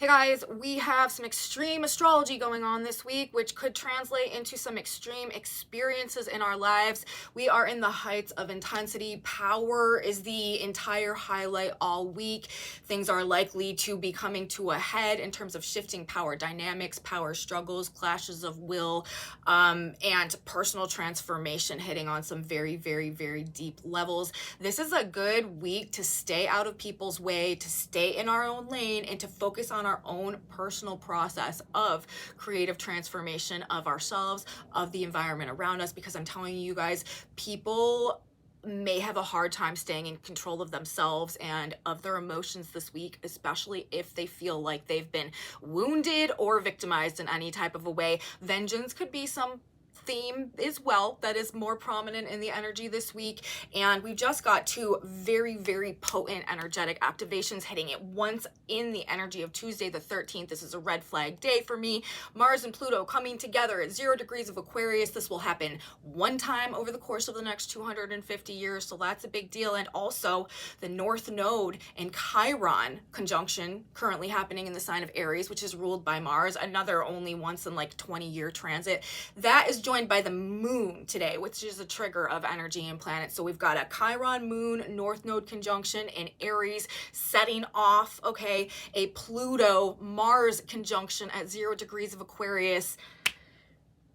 Hey guys, we have some extreme astrology going on this week, which could translate into some extreme experiences in our lives. We are in the heights of intensity. Power is the entire highlight all week. Things are likely to be coming to a head in terms of shifting power dynamics, power struggles, clashes of will, and personal transformation hitting on some very, very, very deep levels. This is a good week to stay out of people's way, to stay in our own lane, and to focus on our own personal process of creative transformation of ourselves, of the environment around us, because I'm telling you guys, people may have a hard time staying in control of themselves and of their emotions this week, especially if they feel like they've been wounded or victimized in any type of a way. Vengeance could be some theme as well that is more prominent in the energy this week, and we've just got two very, very potent energetic activations hitting it once in the energy of Tuesday the 13th. This is a red flag day for me. Mars and Pluto coming together at 0 degrees of Aquarius. This will happen one time over the course of the next 250 years, so that's a big deal. And also the North Node and Chiron conjunction currently happening in the sign of Aries, which is ruled by Mars, another only once in like 20-year transit. That is joined by the moon today, which is a trigger of energy and planets. So we've got a Chiron moon North Node conjunction in Aries setting off, okay, a Pluto Mars conjunction at 0 degrees of Aquarius.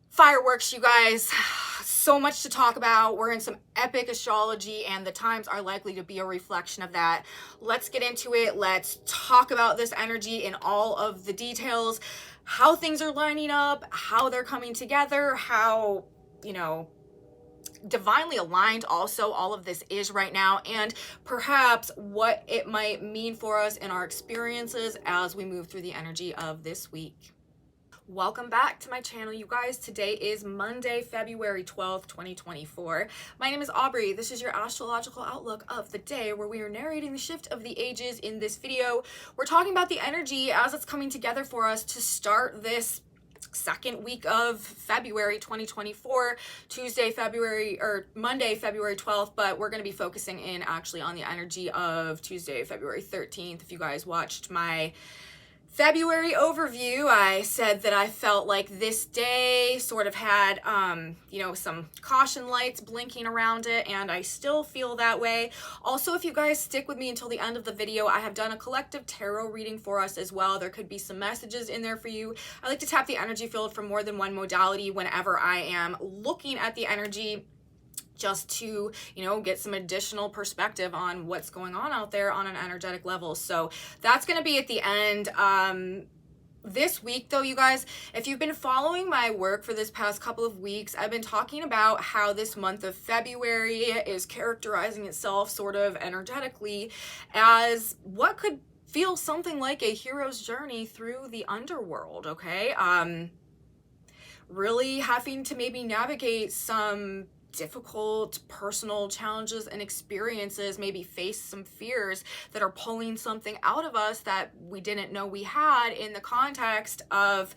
Fireworks, you guys. So much to talk about. We're in some epic astrology, and the times are likely to be a reflection of that. Let's get into it. Let's talk about this energy in all of the details, how things are lining up, how they're coming together, how, divinely aligned also all of this is right now, and perhaps what it might mean for us in our experiences as we move through the energy of this week. Welcome back to my channel, you guys. Today is Monday, February 12th, 2024. My name is Aubrey. This is your astrological outlook of the day, where we are narrating the shift of the ages in this video. We're talking about the energy as it's coming together for us to start this second week of February 2024, Monday, February 12th, but we're going to be focusing in actually on the energy of Tuesday, February 13th. If you guys watched my February overview, I said that I felt like this day sort of had, some caution lights blinking around it, and I still feel that way. Also, if you guys stick with me until the end of the video, I have done a collective tarot reading for us as well. There could be some messages in there for you. I like to tap the energy field from more than one modality whenever I am looking at the energy, just to, get some additional perspective on what's going on out there on an energetic level. So that's going to be at the end. This week, though, you guys, if you've been following my work for this past couple of weeks, I've been talking about how this month of February is characterizing itself sort of energetically as what could feel something like a hero's journey through the underworld, okay? Really having to maybe navigate some difficult personal challenges and experiences, maybe face some fears that are pulling something out of us that we didn't know we had, in the context of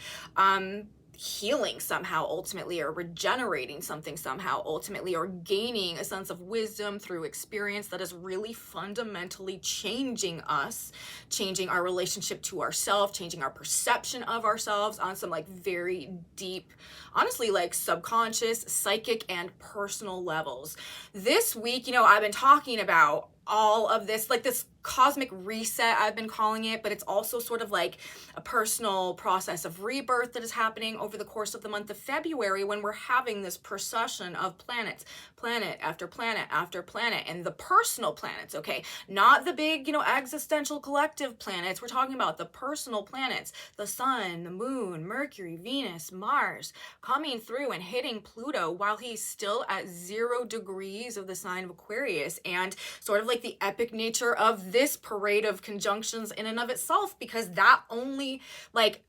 healing somehow ultimately, or regenerating something somehow ultimately, or gaining a sense of wisdom through experience that is really fundamentally changing us, changing our relationship to ourselves, changing our perception of ourselves on some like very deep, honestly, like subconscious, psychic, and personal levels. This week, I've been talking about all of this, like this cosmic reset, I've been calling it, but it's also sort of like a personal process of rebirth that is happening over the course of the month of February, when we're having this procession of planets, planet after planet after planet, and the personal planets, okay? Not the big, existential collective planets. We're talking about the personal planets, the sun, the moon, Mercury, Venus, Mars, coming through and hitting Pluto while he's still at 0 degrees of the sign of Aquarius, and sort of like the epic nature of this parade of conjunctions in and of itself, because that only, like,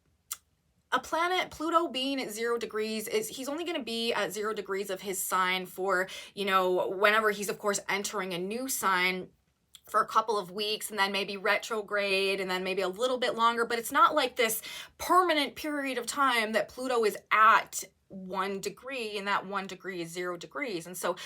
a planet, Pluto being at 0 degrees, he's only going to be at 0 degrees of his sign for, whenever he's, of course, entering a new sign, for a couple of weeks, and then maybe retrograde, and then maybe a little bit longer. But it's not like this permanent period of time that Pluto is at 1 degree, and that 1 degree is 0 degrees. And so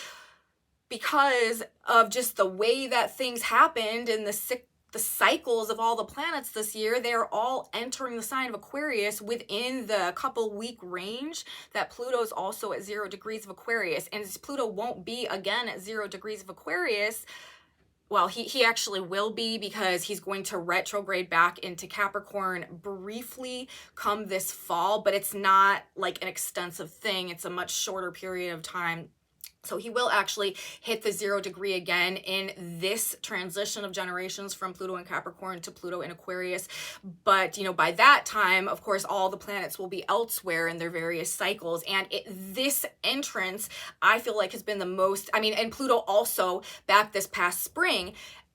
because of just the way that things happened in the the cycles of all the planets this year, they're all entering the sign of Aquarius within the couple week range that Pluto's also at 0 degrees of Aquarius. And Pluto won't be again at 0 degrees of Aquarius. Well, he actually will be, because he's going to retrograde back into Capricorn briefly come this fall, but it's not like an extensive thing. It's a much shorter period of time. So he will actually hit the 0 degree again in this transition of generations from Pluto in Capricorn to Pluto in Aquarius. But, you know, by that time, of course, all the planets will be elsewhere in their various cycles. And this entrance, I feel like, has been the most, I mean, and Pluto also back this past spring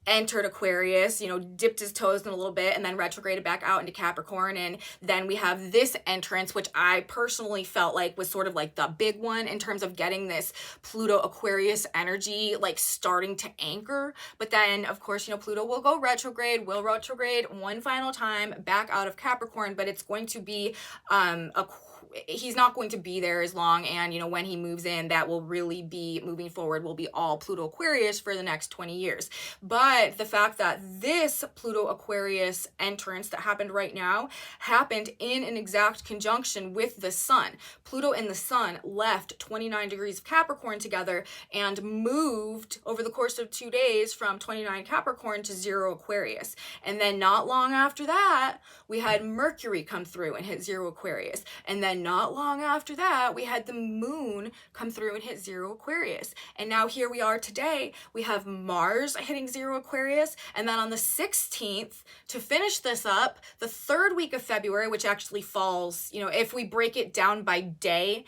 entered Aquarius, you know, dipped his toes in a little bit and then retrograded back out into Capricorn. And then we have this entrance, which I personally felt like was sort of like the big one in terms of getting this Pluto Aquarius energy like starting to anchor. But then, of course, you know, Pluto will go retrograde, will retrograde one final time back out of Capricorn, but it's going to be he's not going to be there as long. And, you know, when he moves in, that will really be moving forward, will be all Pluto Aquarius for the next 20 years. But the fact that this Pluto Aquarius entrance that happened right now happened in an exact conjunction with the sun. Pluto and the sun left 29 degrees of Capricorn together and moved over the course of 2 days from 29 Capricorn to 0 Aquarius. And then not long after that, we had Mercury come through and hit 0 Aquarius. And then not long after that, we had the moon come through and hit 0 Aquarius. And now here we are today, we have Mars hitting 0 Aquarius. And then on the 16th, to finish this up, the 3rd week of February, which actually falls, you know, if we break it down by day,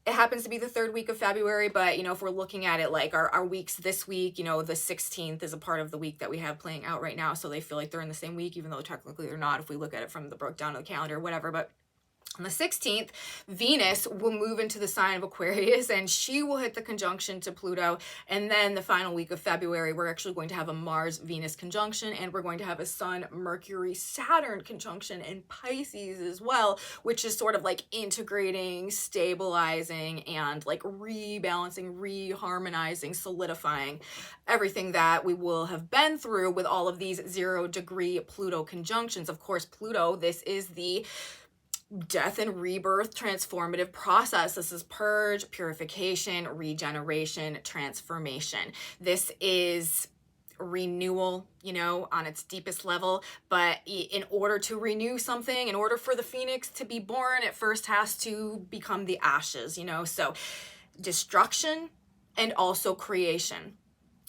it happens to be the 3rd week of February, but, you know, if we're looking at it like our weeks this week, you know, the 16th is a part of the week that we have playing out right now. So they feel like they're in the same week, even though technically they're not if we look at it from the breakdown of the calendar or whatever. But on the 16th, Venus will move into the sign of Aquarius and she will hit the conjunction to Pluto. And then the final week of February, we're actually going to have a Mars-Venus conjunction, and we're going to have a Sun-Mercury-Saturn conjunction in Pisces as well, which is sort of like integrating, stabilizing, and like rebalancing, reharmonizing, solidifying everything that we will have been through with all of these 0 degree Pluto conjunctions. Of course, Pluto, this is the death and rebirth transformative process. This is purge, purification, regeneration, transformation. This is renewal, you know, on its deepest level. But in order to renew something, in order for the phoenix to be born, it first has to become the ashes, you know. So destruction and also creation.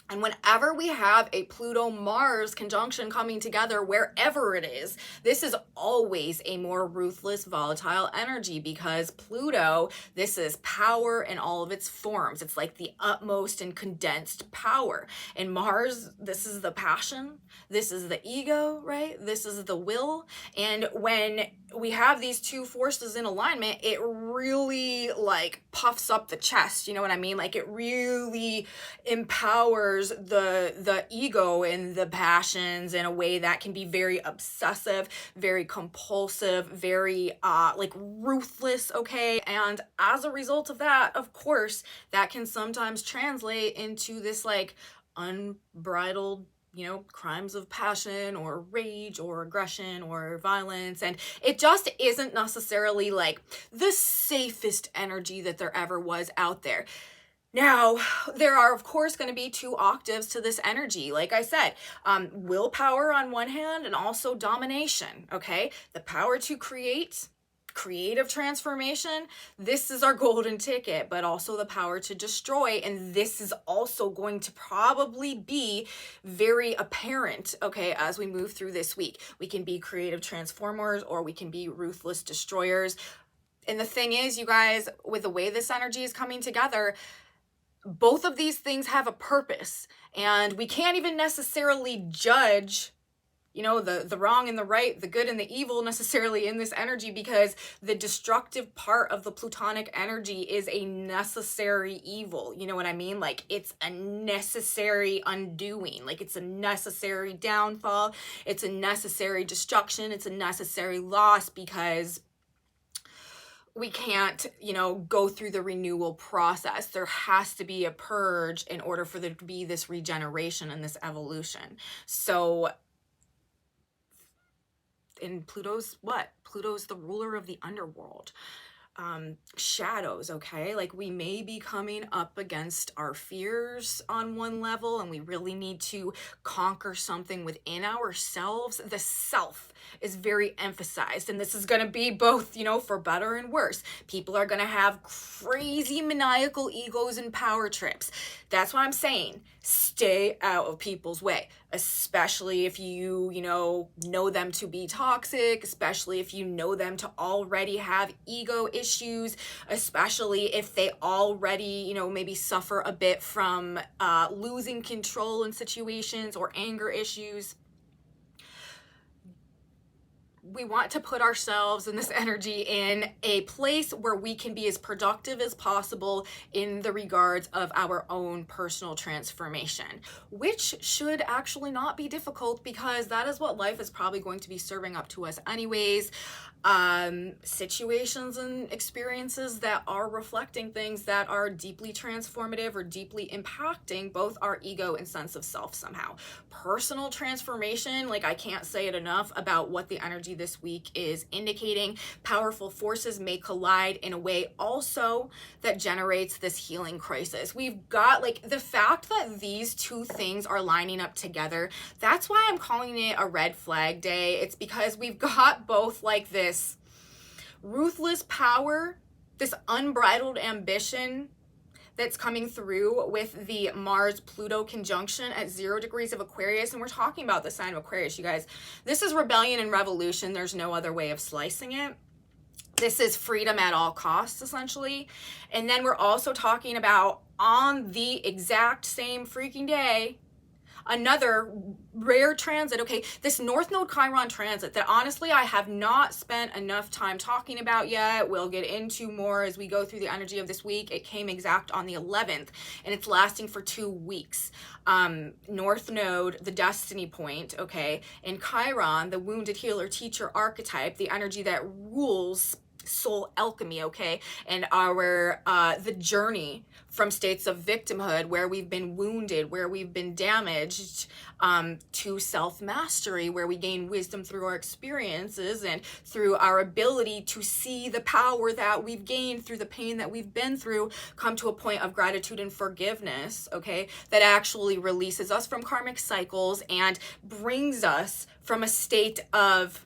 And whenever we have a Pluto-Mars conjunction coming together, wherever it is, this is always a more ruthless, volatile energy, because Pluto, this is power in all of its forms. It's like the utmost and condensed power. And Mars, this is the passion. This is the ego, right? This is the will. And when we have these two forces in alignment, it really like puffs up the chest. You know what I mean? Like it really empowers the ego and the passions in a way that can be very obsessive, very compulsive, very like ruthless, okay? And as a result of that, of course, that can sometimes translate into this like unbridled, you know, crimes of passion or rage or aggression or violence. And it just isn't necessarily like the safest energy that there ever was out there. Now, there are, of course, going to be 2 octaves to this energy. Like I said, willpower on one hand and also domination, okay? The power to create, creative transformation, this is our golden ticket, but also the power to destroy. And this is also going to probably be very apparent, okay, as we move through this week. We can be creative transformers or we can be ruthless destroyers. And the thing is, you guys, with the way this energy is coming together, both of these things have a purpose, and we can't even necessarily judge, you know, the wrong and the right, the good and the evil necessarily in this energy, because the destructive part of the Plutonic energy is a necessary evil. You know what I mean? Like it's a necessary undoing, like it's a necessary downfall, it's a necessary destruction, it's a necessary loss, because we can't, you know, go through the renewal process. There has to be a purge in order for there to be this regeneration and this evolution. So And Pluto's what? Pluto's the ruler of the underworld. Shadows, okay? Like, we may be coming up against our fears on one level, and we really need to conquer something within ourselves. The self is very emphasized, and this is going to be both, you know, for better and worse. People are going to have crazy maniacal egos and power trips. That's why I'm saying stay out of people's way, especially if you know them to be toxic, especially if you know them to already have ego issues, especially if they already, you know, maybe suffer a bit from losing control in situations or anger issues. We want to put ourselves and this energy in a place where we can be as productive as possible in the regards of our own personal transformation, which should actually not be difficult, because that is what life is probably going to be serving up to us anyways. Situations and experiences that are reflecting things that are deeply transformative or deeply impacting both our ego and sense of self somehow. Personal transformation, like, I can't say it enough about what the energy this week is indicating. Powerful forces may collide in a way also that generates this healing crisis. We've got, like, the fact that these two things are lining up together. That's why I'm calling it a red flag day. It's because we've got both, like, this ruthless power, this unbridled ambition that's coming through with the Mars-Pluto conjunction at 0 degrees of Aquarius. And we're talking about the sign of Aquarius, you guys. This is rebellion and revolution. There's no other way of slicing it. This is freedom at all costs, essentially. And then we're also talking about, on the exact same freaking day, another rare transit, okay, this North Node Chiron transit that honestly I have not spent enough time talking about yet. We'll get into more as we go through the energy of this week. It came exact on the 11th, and it's lasting for 2 weeks. North Node, the destiny point, okay, and Chiron, the wounded healer teacher archetype, the energy that rules soul alchemy, okay, and our the journey from states of victimhood where we've been wounded, where we've been damaged, to self-mastery, where we gain wisdom through our experiences and through our ability to see the power that we've gained through the pain that we've been through, come to a point of gratitude and forgiveness, okay, that actually releases us from karmic cycles and brings us from a state of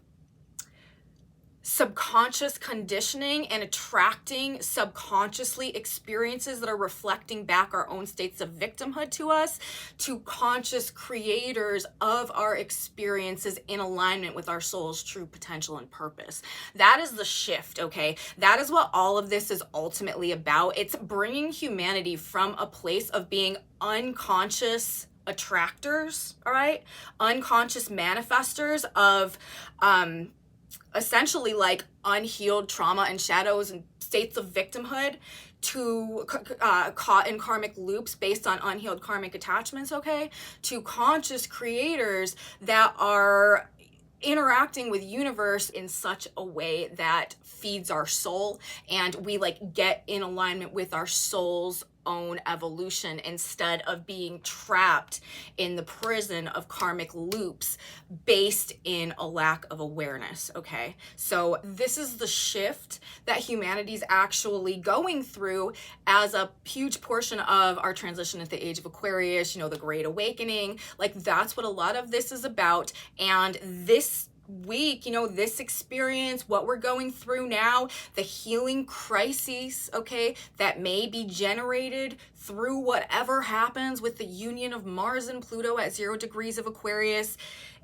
subconscious conditioning and attracting subconsciously experiences that are reflecting back our own states of victimhood to us, to conscious creators of our experiences in alignment with our soul's true potential and purpose. That is the shift, okay? That is what all of this is ultimately about. It's bringing humanity from a place of being unconscious attractors, all right? Unconscious manifestors of essentially like unhealed trauma and shadows and states of victimhood, to caught in karmic loops based on unhealed karmic attachments, okay, to conscious creators that are interacting with universe in such a way that feeds our soul, and we like get in alignment with our soul's own evolution instead of being trapped in the prison of karmic loops based in a lack of awareness, okay? So this is the shift that humanity's actually going through as a huge portion of our transition into the age of Aquarius, you know, the Great Awakening. Like, that's what a lot of this is about. And this week, you know, this experience, what we're going through now, the healing crises, okay, that may be generated through whatever happens with the union of Mars and Pluto at 0 degrees of Aquarius,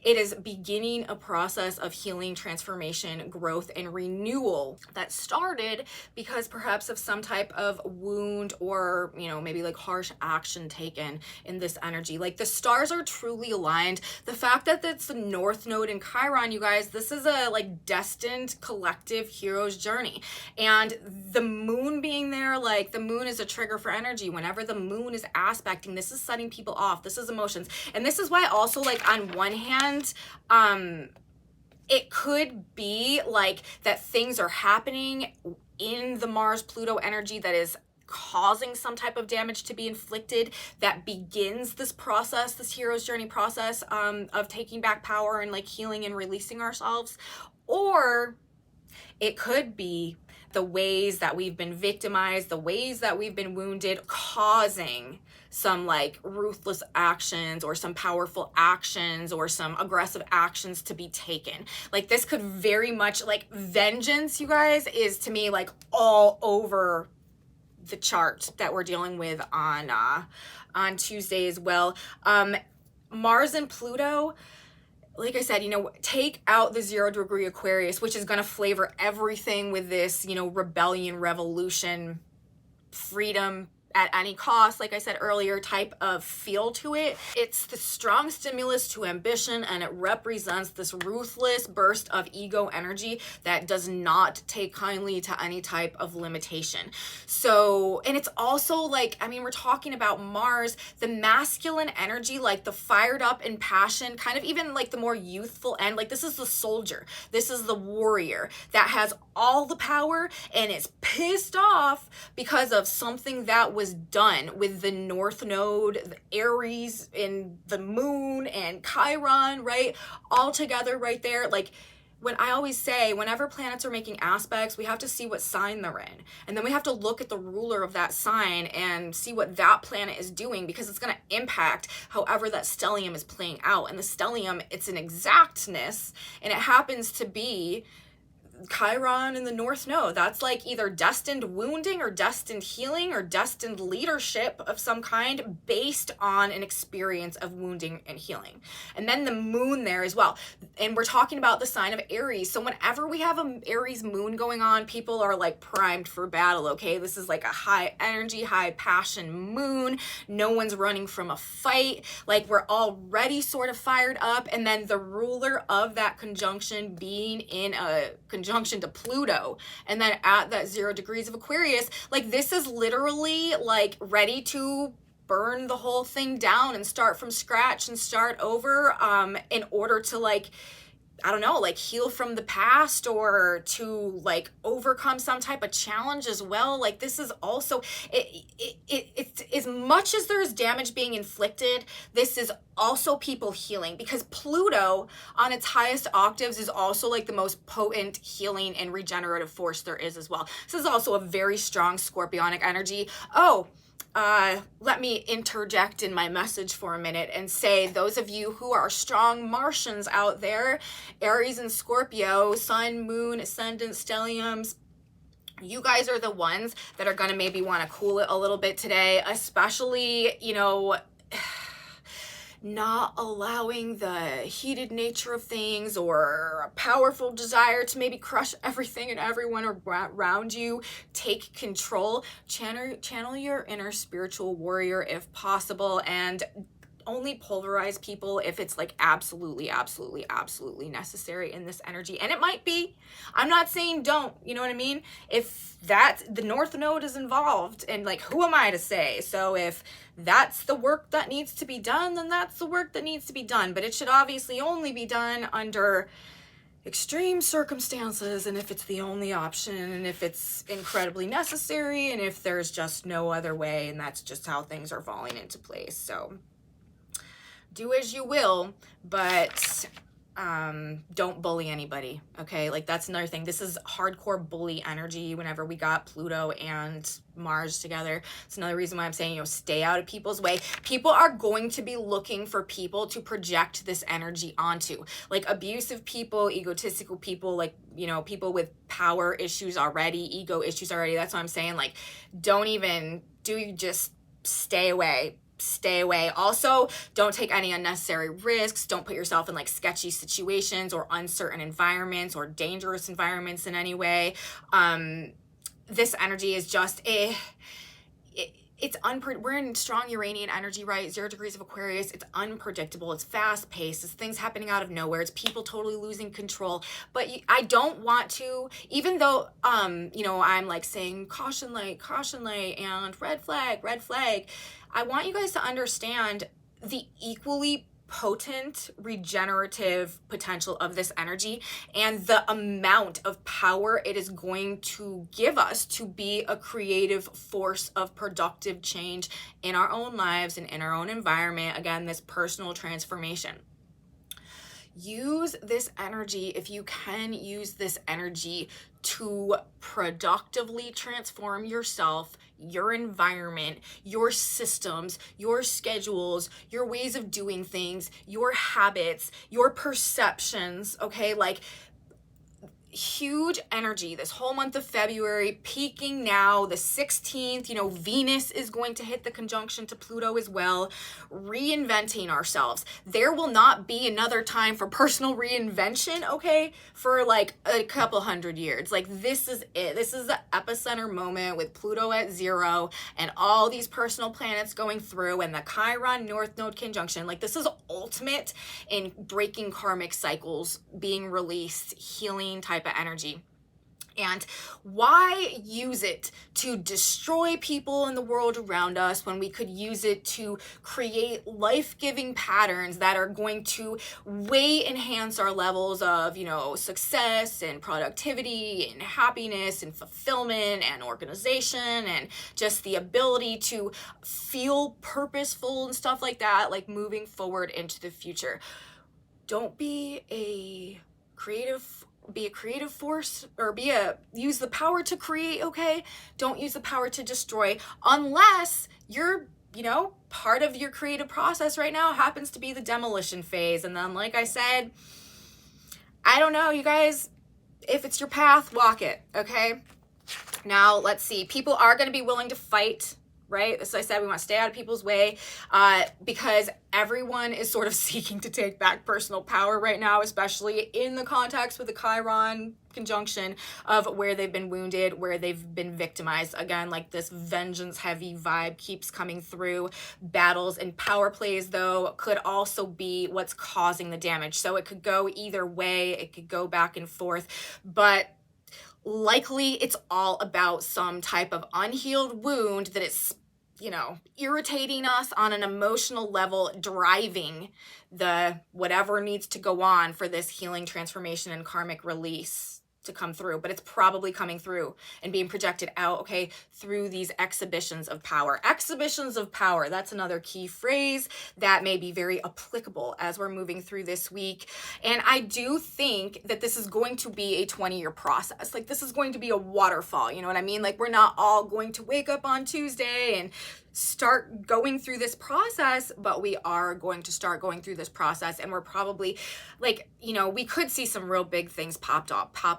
it is beginning a process of healing, transformation, growth, and renewal that started because perhaps of some type of wound or, you know, maybe like harsh action taken in this energy. Like, the stars are truly aligned. The fact that it's the North Node in Chiron, you guys, this is a like destined collective hero's journey. And the moon being there, like, the moon is a trigger for energy. Whenever the moon is aspecting, this is setting people off. This is emotions. And this is why also, like, on one hand, it could be like that things are happening in the Mars Pluto energy that is causing some type of damage to be inflicted that begins this process, this hero's journey process, of taking back power and like healing and releasing ourselves. Or it could be the ways that we've been victimized, the ways that we've been wounded, causing some like ruthless actions or some powerful actions or some aggressive actions to be taken. Like this could very much, like vengeance, you guys, is to me like all over the chart that we're dealing with on Tuesday as well. Mars and Pluto, like I said, you know, take out the 0-degree Aquarius, which is going to flavor everything with this, you know, rebellion, revolution, freedom at any cost, like I said earlier, type of feel to it. It's the strong stimulus to ambition, and it represents this ruthless burst of ego energy that does not take kindly to any type of limitation. So, and it's also like, I mean, we're talking about Mars, the masculine energy, like the fired up and passion, kind of even like the more youthful end. Like this is the soldier, this is the warrior that has all the power and is pissed off because of something that was done with the North Node, the Aries, and the Moon, and Chiron, right? All together right there. Like when I always say, whenever planets are making aspects, we have to see what sign they're in. And then we have to look at the ruler of that sign and see what that planet is doing, because it's going to impact however that stellium is playing out. And the stellium, it's an exactness, and it happens to be Chiron in the North Node. That's like either destined wounding or destined healing or destined leadership of some kind based on an experience of wounding and healing. And then the moon there as well. And we're talking about the sign of Aries. So whenever we have an Aries moon going on, people are like primed for battle, okay? This is like a high energy, high passion moon. No one's running from a fight. Like we're already sort of fired up. And then the ruler of that conjunction being in a conjunction to Pluto, and then at that 0 degrees of Aquarius, like this is literally like ready to burn the whole thing down and start from scratch and start over, in order to like, I don't know, like heal from the past or to like overcome some type of challenge as well. Like this is also, it's as much as there's damage being inflicted, this is also people healing, because Pluto on its highest octaves is also like the most potent healing and regenerative force there is as well. This is also a very strong scorpionic energy. Let me interject in my message for a minute and say, those of you who are strong Martians out there, Aries and Scorpio, sun, moon, ascendant, stelliums, you guys are the ones that are going to maybe want to cool it a little bit today, especially, you know, not allowing the heated nature of things or a powerful desire to maybe crush everything and everyone around you. Take control, channel your inner spiritual warrior if possible, and only pulverize people if it's like absolutely necessary in this energy. And it might be, I'm not saying don't, you know what I mean? If that's the North Node is involved, and like, who am I to say? So if that's the work that needs to be done, then that's the work that needs to be done. But it should obviously only be done under extreme circumstances, and if it's the only option, and if it's incredibly necessary, and if there's just no other way, and that's just how things are falling into place. So do as you will, but don't bully anybody, okay? Like that's another thing. This is hardcore bully energy whenever we got Pluto and Mars together. It's another reason why I'm saying, you know, stay out of people's way. People are going to be looking for people to project this energy onto, like abusive people, egotistical people, like, you know, people with power issues already, ego issues already. That's what I'm saying. Like, just stay away. Stay away. Also, don't take any unnecessary risks. Don't put yourself in like sketchy situations or uncertain environments or dangerous environments in any way. This energy is just we're in strong Uranian energy, right? 0 degrees of Aquarius. It's unpredictable. It's fast paced. It's things happening out of nowhere. It's people totally losing control. But I don't want to, even though, you know, I'm like saying caution light, and red flag. I want you guys to understand the equally potent regenerative potential of this energy and the amount of power it is going to give us to be a creative force of productive change in our own lives and in our own environment. Again, this personal transformation. Use this energy, if you can use this energy, to productively transform yourself, your environment, your systems, your schedules, your ways of doing things, your habits, your perceptions, okay? Like, huge energy this whole month of February, peaking now the 16th. You know, Venus is going to hit the conjunction to Pluto as well, reinventing ourselves. There will not be another time for personal reinvention, okay, for like a couple hundred years. Like, this is it. This is the epicenter moment with Pluto at 0 and all these personal planets going through and the Chiron North Node conjunction. Like, this is ultimate in breaking karmic cycles, being released, healing type of energy. And why use it to destroy people in the world around us when we could use it to create life-giving patterns that are going to way enhance our levels of, you know, success and productivity and happiness and fulfillment and organization and just the ability to feel purposeful and stuff like that, like moving forward into the future. Don't be a creative force, or use the power to create, okay? Don't use the power to destroy, unless you're, you know, part of your creative process right now happens to be the demolition phase. And then, like I said, I don't know, you guys, if it's your path, walk it, okay? Now, let's see. People are going to be willing to fight, right? As I said, we want to stay out of people's way, because everyone is sort of seeking to take back personal power right now, especially in the context with the Chiron conjunction of where they've been wounded, where they've been victimized. Again, like, this vengeance heavy vibe keeps coming through. Battles and power plays, though, could also be what's causing the damage. So it could go either way. It could go back and forth, but likely it's all about some type of unhealed wound that is, you know, irritating us on an emotional level, driving the whatever needs to go on for this healing, transformation, and karmic release to come through. But it's probably coming through and being projected out, okay, through these exhibitions of power. Exhibitions of power, that's another key phrase that may be very applicable as we're moving through this week. And I do think that this is going to be a 20-year process. Like, this is going to be a waterfall, you know what I mean? Like, we're not all going to wake up on Tuesday and start going through this process, but we are going to start going through this process, and we're probably, like, you know, we could see some real big things pop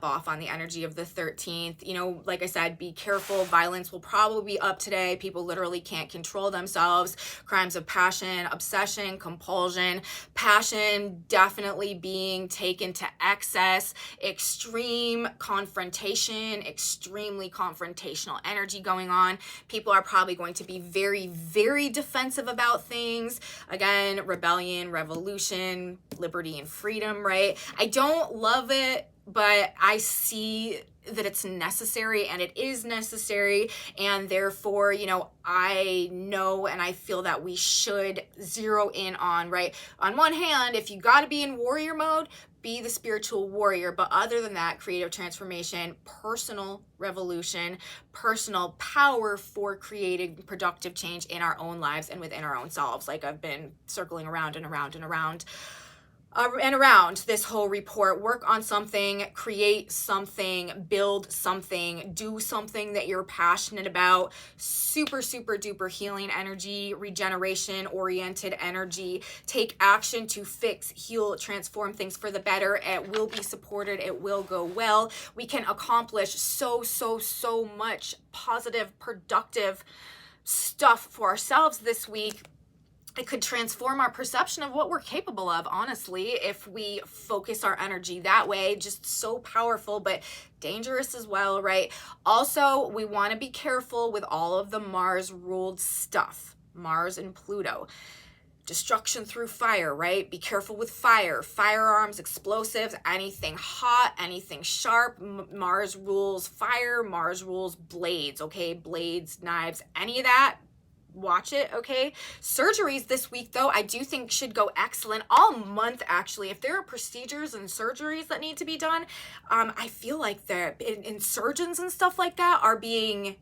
off on the energy of the 13th. You know, like I said, be careful. Violence will probably be up today. People literally can't control themselves. Crimes of passion, obsession, compulsion, passion definitely being taken to excess, extreme confrontation, extremely confrontational energy going on. People are probably going to be very, very defensive about things. Again, rebellion, revolution, liberty and freedom, right? I don't love it, but I see that it's necessary, and it is necessary, and therefore, you know, I know and I feel that we should zero in on, right? On one hand, if you got to be in warrior mode, be the spiritual warrior. But other than that, creative transformation, personal revolution, personal power for creating productive change in our own lives and within our own selves. Like, I've been circling around and around and around this whole report. Work on something, create something, build something, do something that you're passionate about. Super, super duper healing energy, regeneration oriented energy. Take action to fix, heal, transform things for the better. It will be supported. It will go well. We can accomplish so much positive, productive stuff for ourselves this week. It could transform our perception of what we're capable of, honestly, if we focus our energy that way. Just so powerful, but dangerous as well, right? Also, we want to be careful with all of the Mars-ruled stuff. Mars and Pluto. Destruction through fire, right? Be careful with fire, firearms, explosives, anything hot, anything sharp. Mars rules fire, Mars rules blades, okay? Blades, knives, any of that. watch it, okay? Surgeries this week, though, I do think should go excellent all month, actually. If there are procedures and surgeries that need to be done, I feel like surgeons and stuff like that are being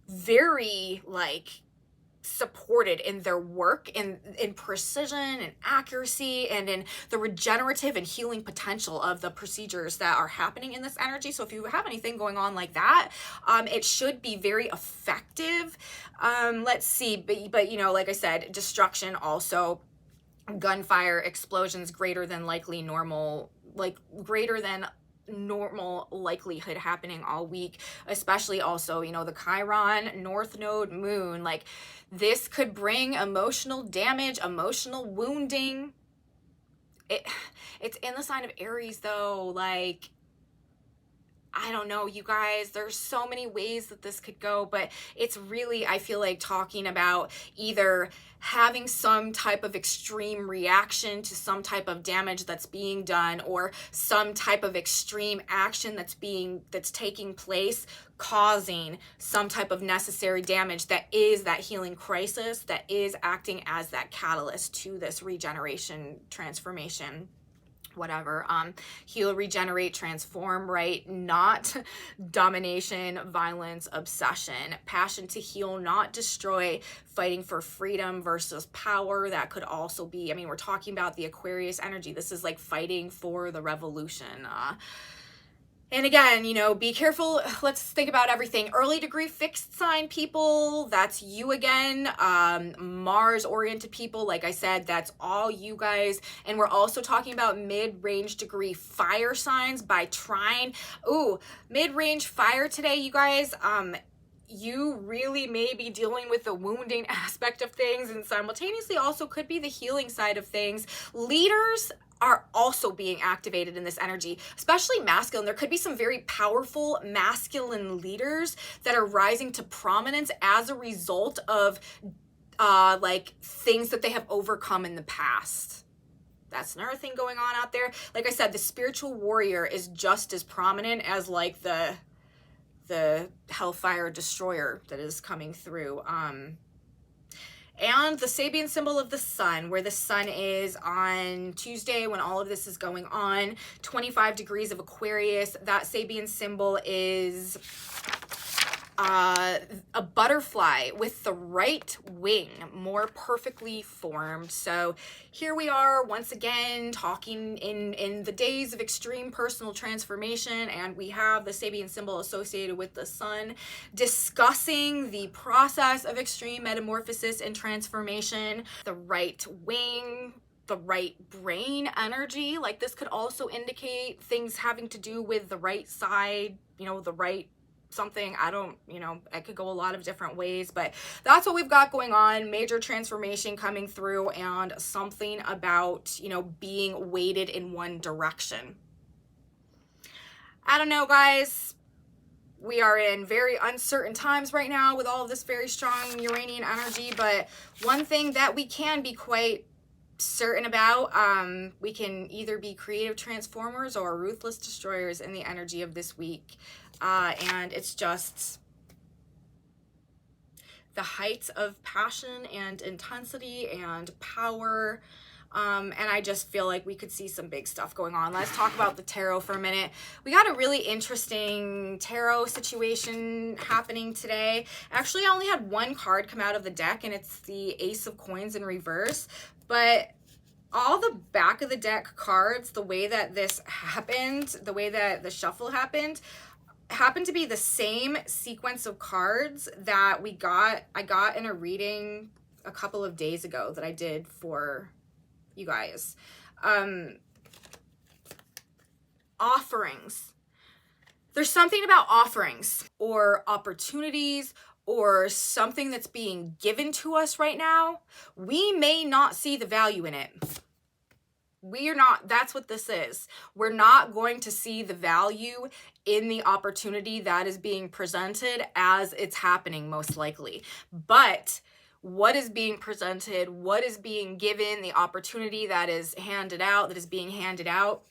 very, like, supported in their work, in precision and accuracy, and in the regenerative and healing potential of the procedures that are happening in this energy. So if you have anything going on like that, it should be very effective. Let's see, but you know, like I said, destruction also, gunfire, explosions greater than normal likelihood happening all week, especially also, you know, the Chiron North Node moon. Like, this could bring emotional damage, emotional wounding. It's in the sign of Aries, though. Like, I don't know, you guys, there's so many ways that this could go, but it's really, I feel like, talking about either having some type of extreme reaction to some type of damage that's being done, or some type of extreme action that's taking place, causing some type of necessary damage that is that healing crisis, that is acting as that catalyst to this regeneration, transformation, whatever. Heal, regenerate, transform, right? Not domination, violence, obsession. Passion to heal, not destroy. Fighting for freedom versus power. That could also be, I mean, we're talking about the Aquarius energy. This is like fighting for the revolution. And again, you know, be careful. Let's think about everything. Early degree fixed sign people, that's you again. Mars oriented people, like I said, that's all you guys. And we're also talking about mid-range degree fire signs by trine. Ooh, mid-range fire today, you guys. You really may be dealing with the wounding aspect of things, and simultaneously also could be the healing side of things. Leaders are also being activated in this energy, especially masculine. There could be some very powerful masculine leaders that are rising to prominence as a result of like things that they have overcome in the past. That's another thing going on out there. Like I said, the spiritual warrior is just as prominent as like the hellfire destroyer that is coming through. And the Sabian symbol of the sun, where the sun is on Tuesday when all of this is going on, 25 degrees of Aquarius. That Sabian symbol is a butterfly with the right wing, more perfectly formed. So here we are once again talking in the days of extreme personal transformation, and we have the Sabian symbol associated with the sun, discussing the process of extreme metamorphosis and transformation. The right wing, the right brain energy, like this could also indicate things having to do with the right side, you know, the right something. I don't, you know, it could go a lot of different ways, but that's what we've got going on. Major transformation coming through, and something about, you know, being weighted in one direction. I don't know, guys. We are in very uncertain times right now with all of this very strong Uranian energy, but one thing that we can be quite certain about, we can either be creative transformers or ruthless destroyers in the energy of this week. And it's just the heights of passion and intensity and power. And I just feel like we could see some big stuff going on. Let's talk about the tarot for a minute. We got a really interesting tarot situation happening today. Actually, I only had one card come out of the deck, and it's the Ace of Coins in reverse. But all the back of the deck cards, the way that this happened, the way that the shuffle happened to be the same sequence of cards that I got in a reading a couple of days ago that I did for you guys. Offerings. There's something about offerings or opportunities or something that's being given to us right now. We may not see the value in it. We are not, that's what this is. We're not going to see the value in the opportunity that is being presented as it's happening, most likely. But what is being presented, what is being given, the opportunity that is handed out, that is being handed out,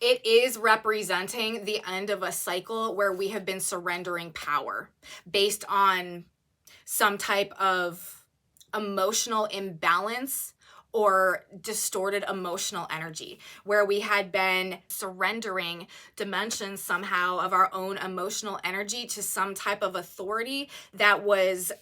it is representing the end of a cycle where we have been surrendering power based on some type of emotional imbalance or distorted emotional energy, where we had been surrendering dimensions somehow of our own emotional energy to some type of authority that was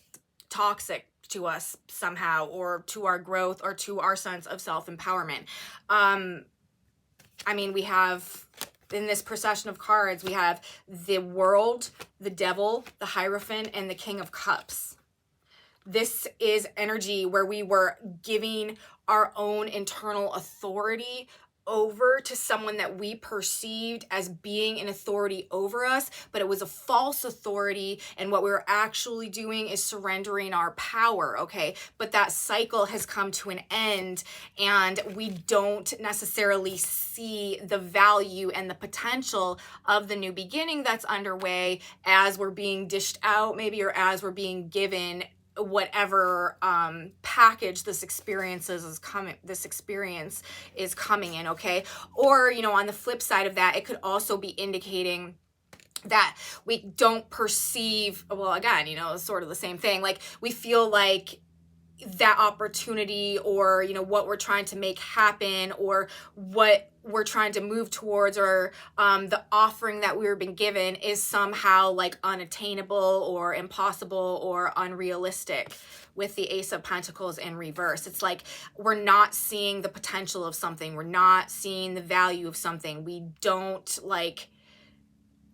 toxic to us somehow, or to our growth, or to our sense of self-empowerment. I mean, we have, in this procession of cards, we have the World, the Devil, the Hierophant, and the King of Cups. This is energy where we were giving our own internal authority over to someone that we perceived as being an authority over us, but it was a false authority, and what we were actually doing is surrendering our power, okay? But that cycle has come to an end, and we don't necessarily see the value and the potential of the new beginning that's underway as we're being dished out, maybe, or as we're being given whatever package this experience is coming in, okay? Or, you know, on the flip side of that, it could also be indicating that we don't perceive, well, again, you know, sort of the same thing. Like, we feel like that opportunity, or, you know, what we're trying to make happen, or what we're trying to move towards, or the offering that we were being given is somehow like unattainable or impossible or unrealistic, with the Ace of Pentacles in reverse. It's like we're not seeing the potential of something. We're not seeing the value of something. We don't like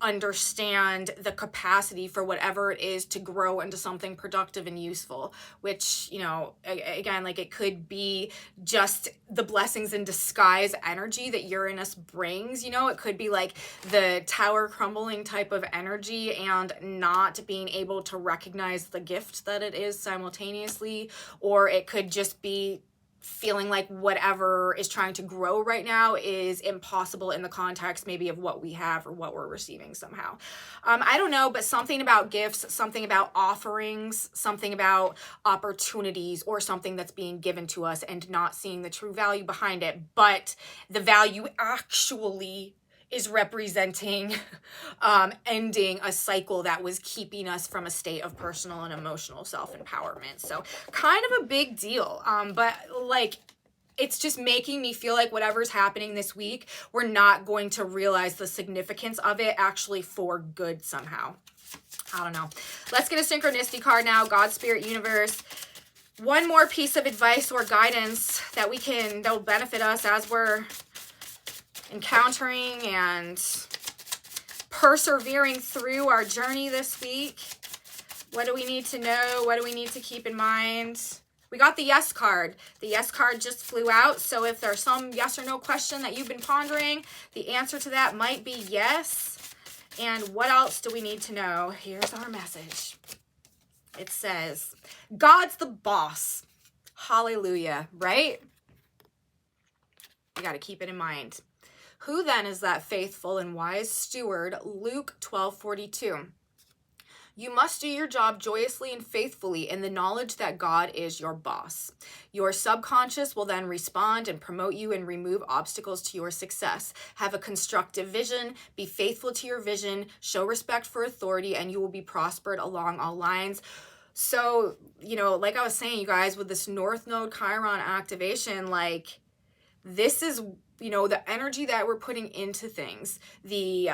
understand the capacity for whatever it is to grow into something productive and useful, which, you know, again, like, it could be just the blessings in disguise energy that Uranus brings. You know, it could be like the tower crumbling type of energy, and not being able to recognize the gift that it is simultaneously. Or it could just be feeling like whatever is trying to grow right now is impossible in the context maybe of what we have or what we're receiving somehow. I don't know, but something about gifts, something about offerings, something about opportunities, or something that's being given to us and not seeing the true value behind it, but the value actually is representing ending a cycle that was keeping us from a state of personal and emotional self-empowerment. So kind of a big deal, but like, it's just making me feel like whatever's happening this week, we're not going to realize the significance of it actually for good somehow. I don't know. Let's get a synchronicity card now. God, Spirit, Universe. One more piece of advice or guidance that will benefit us as we're encountering and persevering through our journey this week. What do we need to know? What do we need to keep in mind? We got the yes card. The yes card just flew out. So if there's some yes or no question that you've been pondering, the answer to that might be yes. And what else do we need to know? Here's our message. It says, God's the boss. Hallelujah, right? You got to keep it in mind. Who then is that faithful and wise steward? Luke 12:42. You must do your job joyously and faithfully in the knowledge that God is your boss. Your subconscious will then respond and promote you and remove obstacles to your success. Have a constructive vision, be faithful to your vision, show respect for authority, and you will be prospered along all lines. So, you know, like I was saying, you guys, with this North Node Chiron activation, like, this is, you know, the energy that we're putting into things. The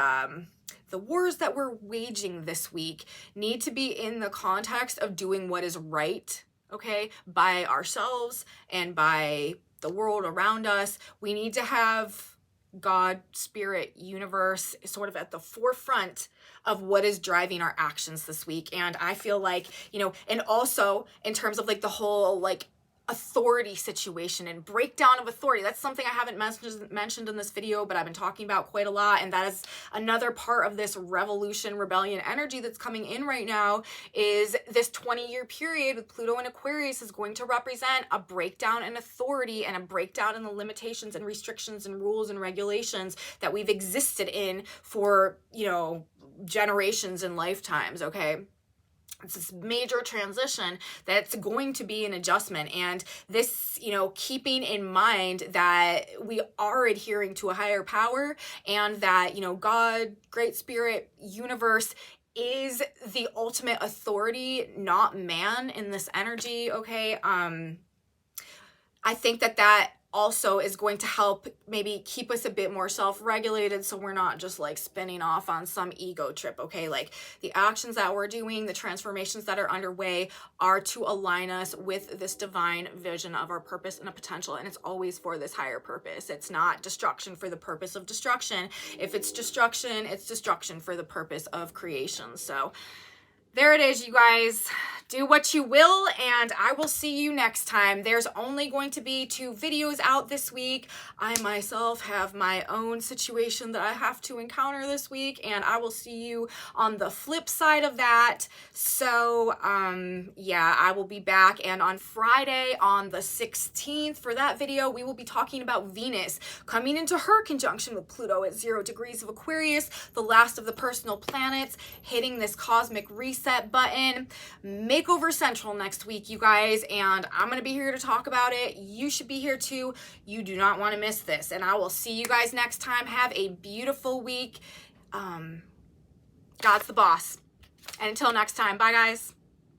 wars that we're waging this week need to be in the context of doing what is right, okay, by ourselves and by the world around us. We need to have God, Spirit, Universe sort of at the forefront of what is driving our actions this week. And I feel like, you know, and also in terms of like the whole like authority situation and breakdown of authority. That's something I haven't mentioned in this video, but I've been talking about quite a lot. And that is another part of this revolution, rebellion energy that's coming in right now. Is this 20-year period with Pluto and Aquarius is going to represent a breakdown in authority and a breakdown in the limitations and restrictions and rules and regulations that we've existed in for, you know, generations and lifetimes, okay? It's this major transition that's going to be an adjustment. And this, you know, keeping in mind that we are adhering to a higher power and that, you know, God, Great Spirit, universe is the ultimate authority, not man in this energy, okay? I think that also is going to help maybe keep us a bit more self-regulated, so we're not just like spinning off on some ego trip, okay? Like the actions that we're doing, the transformations that are underway are to align us with this divine vision of our purpose and a potential, and it's always for this higher purpose. It's not destruction for the purpose of destruction. If it's destruction for the purpose of creation. So there it is, you guys. Do what you will, and I will see you next time. There's only going to be 2 videos out this week. I myself have my own situation that I have to encounter this week, and I will see you on the flip side of that. So, yeah, I will be back, and on Friday, on the 16th, for that video, we will be talking about Venus coming into her conjunction with Pluto at 0 degrees of Aquarius, the last of the personal planets, hitting this cosmic reset button. Makeover Central next week, you guys, and I'm gonna be here to talk about it. You should be here too. You do not want to miss this, and I will see you guys next time. Have a beautiful week. God's the boss, and until next time, bye guys.